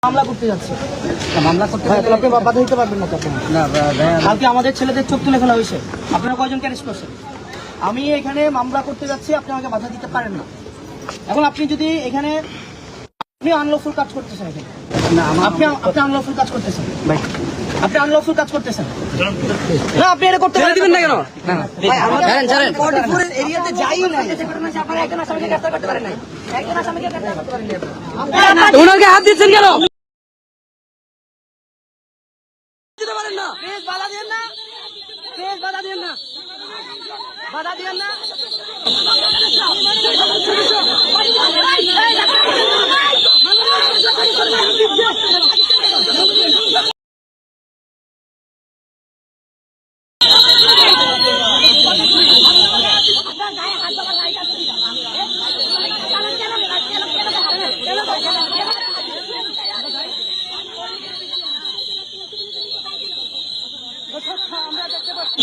মামলা করতে যাচ্ছে। মামলা করতে আপনি বাধা দিতে পারবেন না তখন। কালকে আমাদের ছেলেদের চোখ তুলে ফেলা হয়েছে, আপনারা কয়জনকে অ্যারেস্ট করছেন? আমি এখানে মামলা করতে যাচ্ছি, আপনি আমাকে বাধা দিতে পারেন না। এখন আপনি যদি এখানে আপনি আনলফুল কাজ করতেছেন, এখানে আপনি আনলফুল কাজ করতেছেন, আপনি আনলফুল কাজ করতেছেন না, আপনি এটা করতে দিবেন না কেন? এরিয়াতে যাই না, ওনাকে হাত দিচ্ছেন কেন? বাধা দিয়েন না, বাধা দিয়েন না, বাধা দিয়েন না। আমরা দেখতে পাচ্ছি